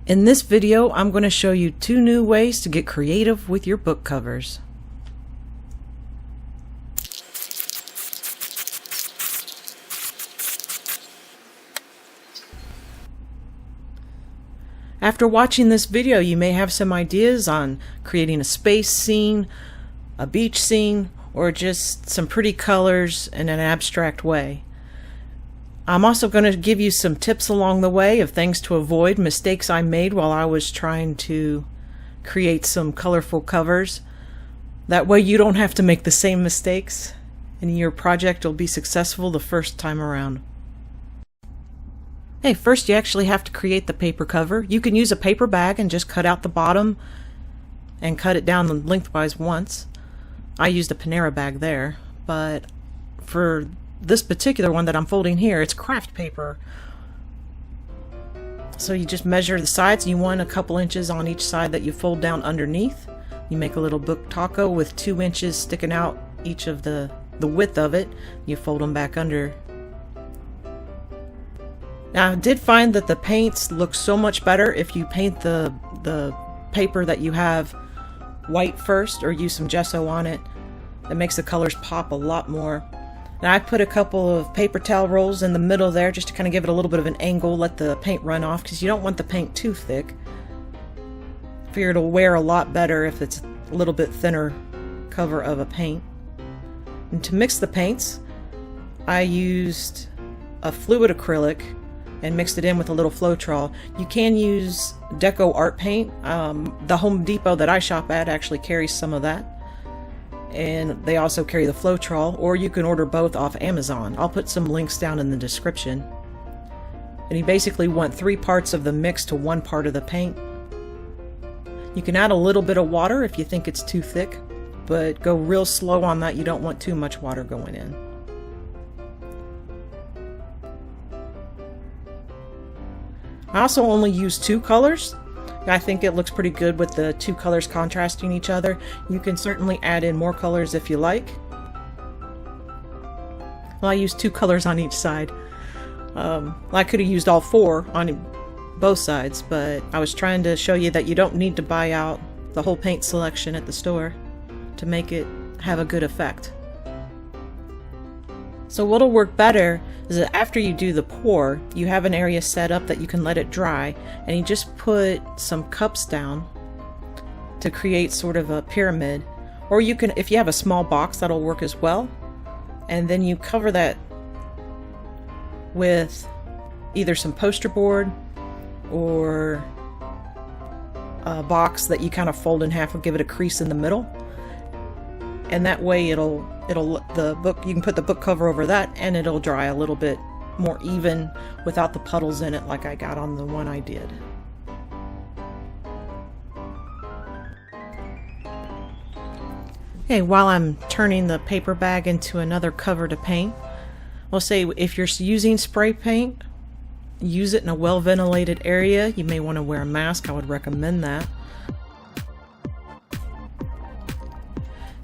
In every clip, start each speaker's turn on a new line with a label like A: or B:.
A: In this video, I'm going to show you 2 new ways to get creative with your book covers. After watching this video, you may have some ideas on creating a space scene, a beach scene, or just some pretty colors in an abstract way. I'm also going to give you some tips along the way of things to avoid, mistakes I made while I was trying to create some colorful covers. That way you don't have to make the same mistakes and your project will be successful the first time around. Hey, first you actually have to create the paper cover. You can use a paper bag and just cut out the bottom and cut it down lengthwise once. I used a Panera bag there, but for this particular one that I'm folding here, it's craft paper. So you just measure the sides. You want a couple inches on each side that you fold down underneath. You make a little book taco with 2 inches sticking out each of the width of it. You fold them back under. Now I did find that the paints look so much better if you paint the paper that you have white first or use some gesso on it. That makes the colors pop a lot more. Now I put a couple of paper towel rolls in the middle there just to kind of give it a little bit of an angle, let the paint run off, because you don't want the paint too thick. I figure it'll wear a lot better if it's a little bit thinner cover of a paint. And to mix the paints, I used a fluid acrylic and mixed it in with a little Floetrol. You can use Deco art paint. The Home Depot that I shop at actually carries some of that. And they also carry the Floetrol, or you can order both off Amazon. I'll put some links down in the description. And you basically want 3 parts of the mix to 1 part of the paint. You can add a little bit of water if you think it's too thick, but go real slow on that. You don't want too much water going in. I also only use 2 colors. I think it looks pretty good with the 2 colors contrasting each other. You can certainly add in more colors if you like. Well, I used 2 colors on each side. I could have used all 4 on both sides, but I was trying to show you that you don't need to buy out the whole paint selection at the store to make it have a good effect. So what'll work better is that after you do the pour, you have an area set up that you can let it dry, and you just put some cups down to create sort of a pyramid. Or you can, if you have a small box, that'll work as well. And then you cover that with either some poster board or a box that you kind of fold in half and give it a crease in the middle. And that way the book, you can put the book cover over that and it'll dry a little bit more even without the puddles in it like I got on the one I did. Okay, while I'm turning the paper bag into another cover to paint, we'll say if you're using spray paint, use it in a well ventilated area. You may want to wear a mask. I would recommend that.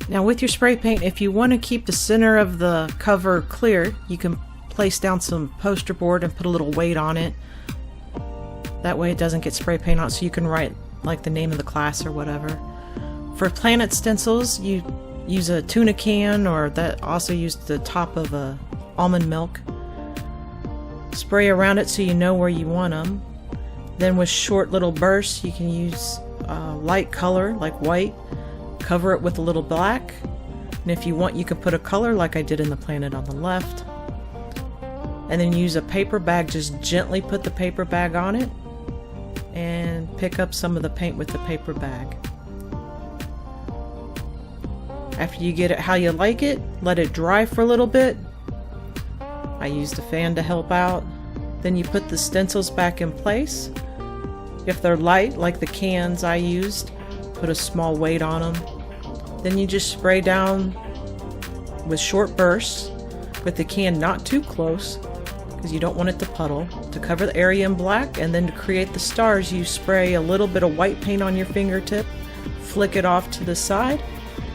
A: Now with your spray paint, if you want to keep the center of the cover clear, you can place down some poster board and put a little weight on it. That way it doesn't get spray paint on it, so you can write like the name of the class or whatever. For planet stencils, you use a tuna can, or that also use the top of a almond milk. Spray around it so you know where you want them. Then with short little bursts, you can use light color like white. Cover it with a little black, and if you want you can put a color like I did in the planet on the left, and then use a paper bag. Just gently put the paper bag on it and pick up some of the paint with the paper bag. After you get it how you like it, let it dry for a little bit. I used a fan to help out. Then you put the stencils back in place. If they're light like the cans I used, put a small weight on them. Then you just spray down with short bursts with the can not too close because you don't want it to puddle, to cover the area in black. And then to create the stars, you spray a little bit of white paint on your fingertip, flick it off to the side,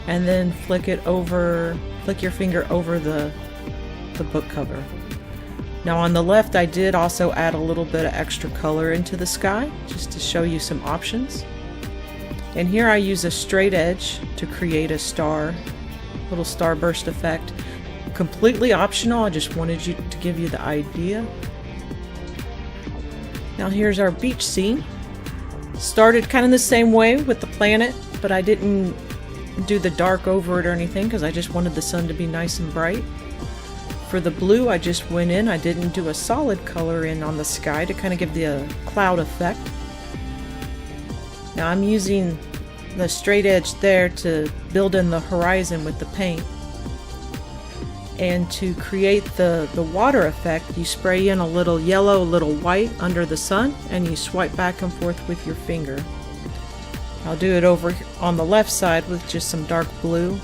A: and then flick your finger over the book cover. Now on the left I did also add a little bit of extra color into the sky just to show you some options. And here I use a straight edge to create a little starburst effect. Completely optional, I just wanted to give you the idea. Now here's our beach scene. Started kind of the same way with the planet, but I didn't do the dark over it or anything because I just wanted the sun to be nice and bright. For the blue, I just went in, I didn't do a solid color in on the sky to kind of give the cloud effect. Now I'm using the straight edge there to build in the horizon with the paint. And to create the water effect, you spray in a little yellow, a little white under the sun, and you swipe back and forth with your finger. I'll do it over on the left side with just some dark blue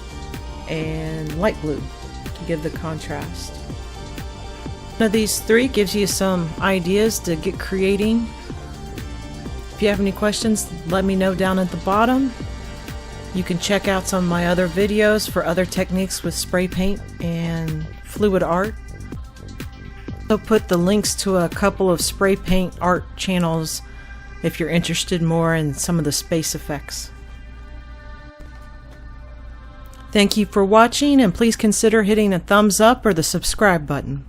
A: and light blue to give the contrast. One of these three gives you some ideas to get creating. If you have any questions, let me know down at the bottom. You can check out some of my other videos for other techniques with spray paint and fluid art. I'll put the links to a couple of spray paint art channels if you're interested more in some of the space effects. Thank you for watching, and please consider hitting a thumbs up or the subscribe button.